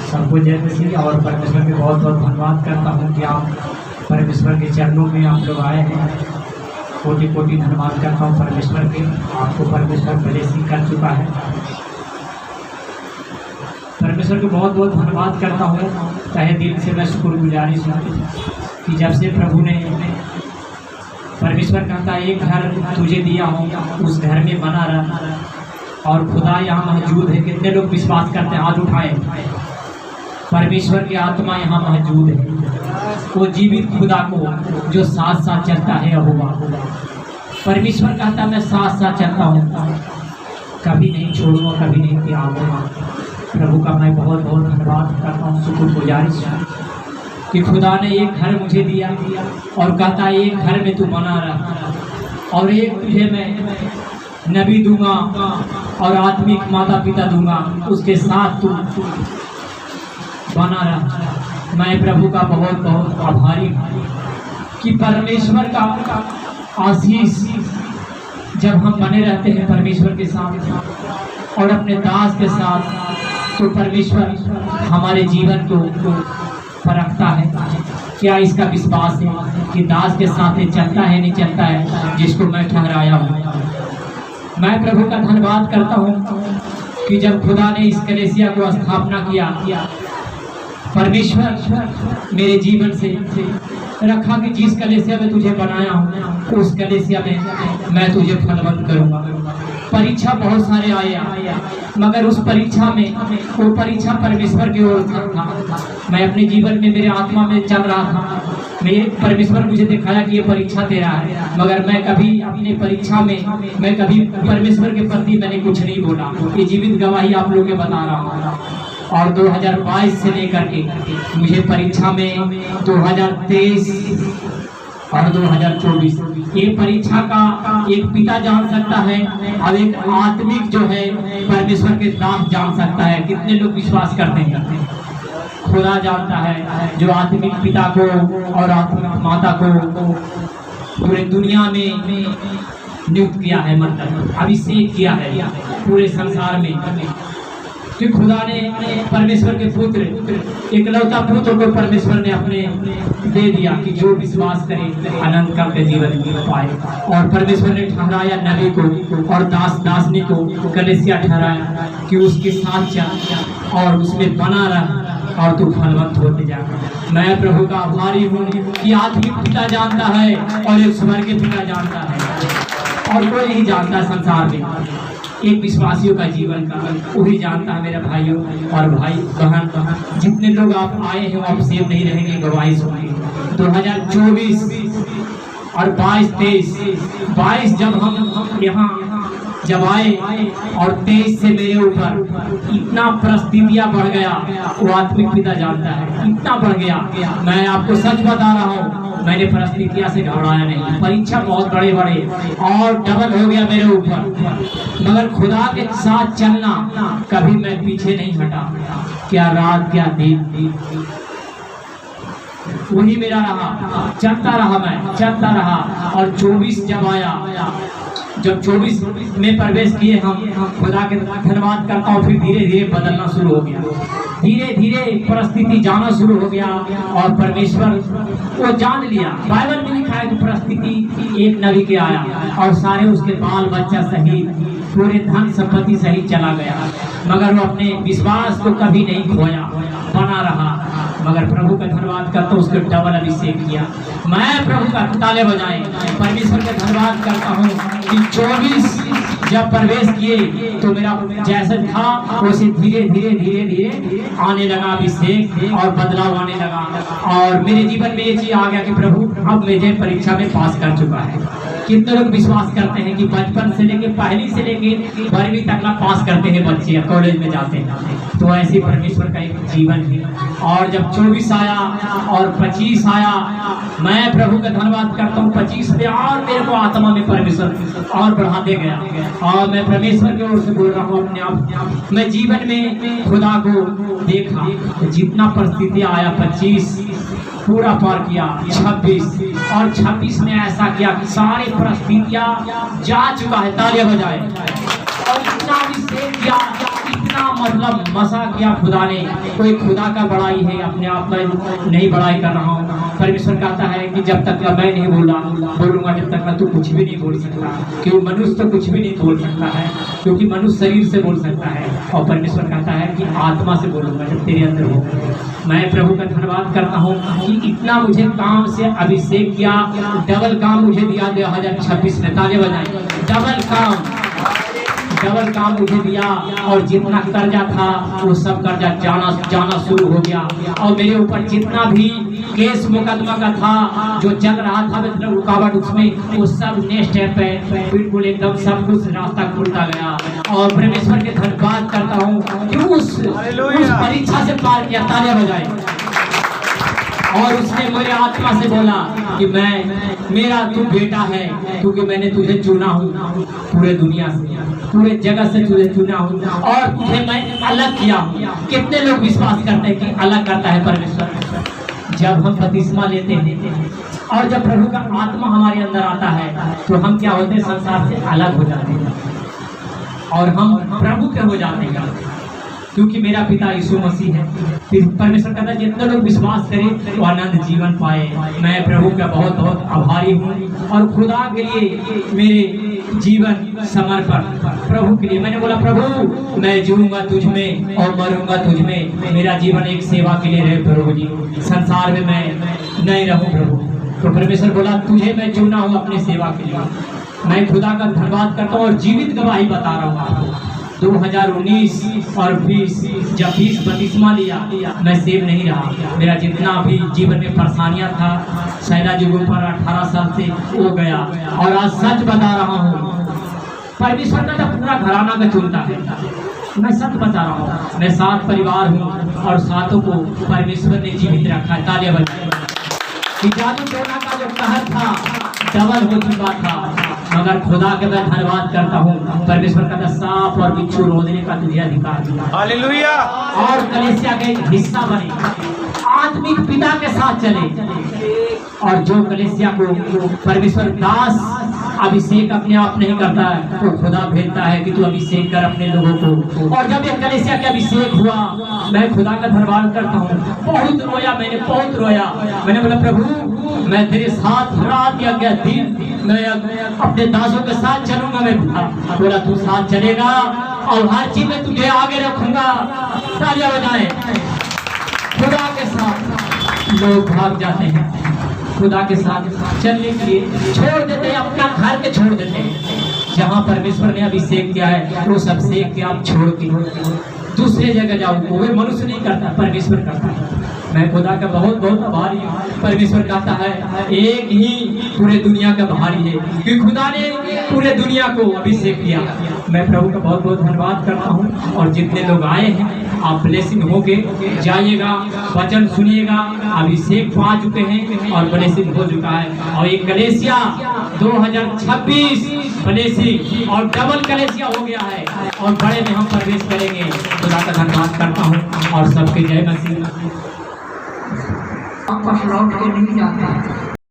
सबको जय मसीह। और परमेश्वर के बहुत बहुत धन्यवाद करता हूँ कि आप परमेश्वर के चरणों में आप लोग आए हैं। कोटि कोटि धन्यवाद करता हूँ परमेश्वर के, आपको परमेश्वर ब्लेसिंग कर चुका है। परमेश्वर को बहुत बहुत धन्यवाद करता हूँ। तहे दिल से मैं शुक्रगुजारी हूँ कि जब से प्रभु ने परमेश्वर कहता है एक घर तुझे दिया हूँ, उस घर में बना रहा और खुदा यहाँ मौजूद है। कितने लोग विश्वास करते हैं? हाथ उठाए। परमेश्वर की आत्मा यहाँ मौजूद है, वो जीवित खुदा को जो साथ साथ चलता है यहोवा। परमेश्वर कहता मैं साथ साथ चलता हूँ, कभी नहीं छोड़ूंगा, कभी नहीं त्यागूंगा। प्रभु का मैं बहुत बहुत धन्यवाद करता हूँ, शुक्रगुजारिश कि खुदा ने एक घर मुझे दिया और कहता है एक घर में तू बना रहा और एक तुझे मैं नबी दूंगा और आत्मिक माता पिता दूंगा, उसके साथ तू बना रहा। मैं प्रभु का बहुत बहुत आभारी हूँ कि परमेश्वर का आशीष जब हम बने रहते हैं परमेश्वर के साथ और अपने दास के साथ, तो परमेश्वर हमारे जीवन को परखता है। क्या इसका विश्वास है कि दास के साथ चलता है नहीं चलता है जिसको मैं ठहराया हूँ। मैं प्रभु का धन्यवाद करता हूँ कि जब खुदा ने इस कलीसिया को स्थापना किया, परमेश्वर मेरे जीवन से रखा कि जिस कलीसिया में तुझे बनाया हूँ उस कलीसिया में मैं तुझे फलवंत करूँगा। परीक्षा बहुत सारे आए मगर उस परीक्षा में वो परीक्षा परमेश्वर की ओर था। मैं अपने जीवन में मेरे आत्मा में चल रहा था, मेरे परमेश्वर मुझे दिखाया कि ये परीक्षा तेरा है, मगर मैं कभी अपने परीक्षा में मैं कभी परमेश्वर के प्रति मैंने कुछ नहीं बोला। ये जीवित गवाही आप लोगों को बता रहा हूँ। और 2022 से लेकर के मुझे परीक्षा में 2023 और 2024 ये परीक्षा का एक पिता जान सकता है और एक आत्मिक जो है परमेश्वर के दास जान सकता है। कितने लोग विश्वास करते हैं? खुदा जानता है जो आत्मिक पिता को और आत्मिक माता को पूरे दुनिया में नियुक्त किया है, मतलब अभिषेक किया है पूरे संसार में। कि खुदा ने परमेश्वर के पुत्र इकलौता पुत्र को परमेश्वर ने अपने दे दिया कि जो विश्वास करे अनंत काल के जीवन पाए। और परमेश्वर ने ठहराया नबी को और दास दासनी को कलीसिया ठहराया कि उसके साथ चल और उसमें बना रह और तू फलवंत होते जा। मैं प्रभु का आभारी हूँ कि आत्मिक पिता जानता है और एक स्वर्गीय पिता जानता है और कोई नहीं जानता संसार में एक विश्वासियों का जीवन का, वही जानता है। मेरे भाइयों और भाई बहन जितने लोग आप आए हैं आप सेव नहीं रहेंगे, गवाही सुनिए। 2024 और 22 जब हम यहाँ जब आए और 23 से मेरे ऊपर इतना परिस्थितियाँ बढ़ गया, वो आत्मिक पिता जानता है इतना बढ़ गया। मैं आपको सच बता रहा हूँ, मैंने परिस्थितियाँ से घबराया नहीं। परीक्षा बहुत बड़े बड़े और डबल हो गया मेरे ऊपर, मगर खुदा के साथ चलना कभी मैं पीछे नहीं हटा। क्या रात क्या दिन वही मेरा रहा, चलता रहा, मैं चलता रहा। और 24 जब आया, जब 24 में प्रवेश किए हम खुदा के धन्यवाद करता हूँ। फिर धीरे धीरे बदलना शुरू हो गया, धीरे धीरे परिस्थिति जाना शुरू हो गया और परमेश्वर वो जान लिया। बाइबल में लिखा है कि परिस्थिति एक नबी के आया और सारे उसके बाल बच्चा सहित पूरे धन संपत्ति सहित चला गया, मगर वो अपने विश्वास को कभी नहीं खोया, बना रहा। मगर प्रभु का धन्यवाद करता हूँ, उसको डबल अभिषेक किया। मैं प्रभु का ताले बजाए परमेश्वर का धन्यवाद करता हूँ कि 24 जब प्रवेश किए तो मेरा जैसा था वैसे धीरे धीरे धीरे धीरे आने लगा अभिषेक और बदलाव आने लगा। और मेरे जीवन में ये चीज आ गया कि प्रभु अब मुझे परीक्षा में पास कर चुका है। कितने लोग विश्वास करते हैं कि बचपन से लेके पहली से लेके 12वीं तक पास करते हैं बच्चे, कॉलेज में जाते हैं, तो ऐसे परमेश्वर का एक जीवन है। और जब 24 आया और 25 आया, मैं प्रभु का धन्यवाद करता हूँ। 25 में और मेरे को आत्मा में परमेश्वर और बढ़ाते गया और मैं परमेश्वर की ओर से बोल रहा हूँ अपने आप। मैं जीवन में खुदा को देखा, जितना परिस्थिति आया 25 पूरा पार किया, 26 और 26 में ऐसा किया कि सारी परिस्थितियाँ जा चुका है। तालियां बजाए और इतना अभिषेक किया, इतना मतलब मसा किया खुदा ने, कोई खुदा का बड़ाई है, अपने आप में नहीं बड़ाई कर रहा हूँ। परमेश्वर कहता है कि जब तक मैं नहीं बोलूंगा जब तक तू कुछ भी नहीं बोल सकता, क्योंकि मनुष्य तो कुछ भी नहीं बोल सकता है, क्योंकि मनुष्य शरीर से बोल सकता है, और परमेश्वर कहता है कि आत्मा से बोलूंगा जब तेरे अंदर हो। मैं प्रभु का धन्यवाद करता हूँ कि इतना मुझे काम से अभिषेक किया, डबल काम मुझे दिया 2026 में। ताले बजाएं, डबल काम मुझे दिया, और जितना कर्जा था वो सब कर्जा जाना शुरू हो गया, और मेरे ऊपर जितना भी केस मुकदमा का था जो चल रहा था मतलब रुकावट, उसमें वो सब नेक्स्ट स्टेप पे बिल्कुल एकदम सब कुछ रास्ता खुलता गया। और परमेश्वर के धन्यवाद करता हूँ कि उस परीक्षा से पार किया। तालियां बजाएं। और उसने मेरे आत्मा से बोला कि मेरा तू बेटा है, क्योंकि मैंने तुझे चुना हूँ पूरे दुनिया से, पूरे जगत से तुझे चुना हूँ, और तुझे मैं अलग किया हूँ। कितने लोग विश्वास करते हैं कि अलग करता है परमेश्वर? जब हम बपतिस्मा लेते हैं और जब प्रभु का आत्मा हमारे अंदर आता है तो हम क्या होते हैं? संसार से अलग हो जाते हैं और हम प्रभु के हो जाते हैं, क्योंकि मेरा पिता यीशु मसीह है। फिर परमेश्वर कहता है जितने लोग विश्वास करें वो आनंद जीवन पाए। मैं प्रभु का बहुत बहुत आभारी हूँ, और खुदा के लिए मेरे जीवन समर्पण प्रभु के लिए। मैंने बोला प्रभु मैं जीऊंगा तुझ में और मरूंगा तुझ में, मेरा जीवन एक सेवा के लिए रहे प्रभु जी, संसार में मैं नहीं रहूं प्रभु। तो परमेश्वर बोला तुझे मैं चुना हूँ अपनी सेवा के लिए। मैं खुदा का धन्यवाद करता हूँ और जीवित गवाही बता रहा हूँ आपको। 2019 और 20 जब 20 बपतिस्मा लिया मैं सेव नहीं रहा। मेरा जितना भी जीवन में परेशानियां था शैला जी के ऊपर 18 साल से हो गया, और आज सच बता रहा हूँ परमेश्वर का तो पूरा घराना का चुनता है। मैं सच बता रहा हूँ, मैं 7 परिवार हूँ और 7 को परमेश्वर ने जीवित रखा है। तालियां बजाएं। कि जादू टोना का जो कहर था डबल हो चुका था, मगर खुदा के मैं धन्यवाद करता हूँ। परमेश्वर का सांप और बिच्छू रोकने का तुझे अधिकार दिया। हालेलुया। और कलीसिया के हिस्सा बने, आत्मिक पिता के साथ चले, और जो कलीसिया को परमेश्वर दास अभिषेक अपने आप नहीं करता है, तो खुदा भेजता है कि तू अभिषेक कर अपने लोगों को। और जब ये कलीसिया का अभिषेक हुआ मैं खुदा का धन्यवाद करता हूँ। बहुत रोया, मैंने बहुत रोया। मैंने बोला प्रभु मैं तेरे साथ रात या क्या दिन मैं अपने दासों के साथ चलूंगा। मैं बोला तू साथ चलेगा और हर चीज में तुझे आगे रखूंगा। तालियां बजाएं। खुदा के साथ लोग भाग जाते हैं, खुदा के साथ चलने के लिए छोड़ देते हैं, अपना घर के छोड़ देते हैं। जहाँ परमेश्वर ने अभिषेक किया है वो सब अभिषेक के आप छोड़ के दूसरे जगह जाओ। वो मनुष्य नहीं करता, परमेश्वर करता है। मैं खुदा का बहुत बहुत आभारी हूँ। परमेश्वर कहता है एक ही पूरे दुनिया का भारी है, क्योंकि खुदा ने पूरे दुनिया को अभिषेक किया। मैं प्रभु का बहुत बहुत धन्यवाद करता हूँ। और जितने लोग आए हैं आप ब्लेसिंग होके जाइएगा, वचन सुनिएगा। अभिषेक पा चुके हैं और ब्लेसिंग हो चुका है, और एक कलीसिया 2026 ब्लेसिंग और डबल कलीसिया हो गया है, और बड़े में हम प्रवेश करेंगे। खुदा का धन्यवाद करता हूँ और सबके जय मसीह। वापस लौट के नहीं जाता।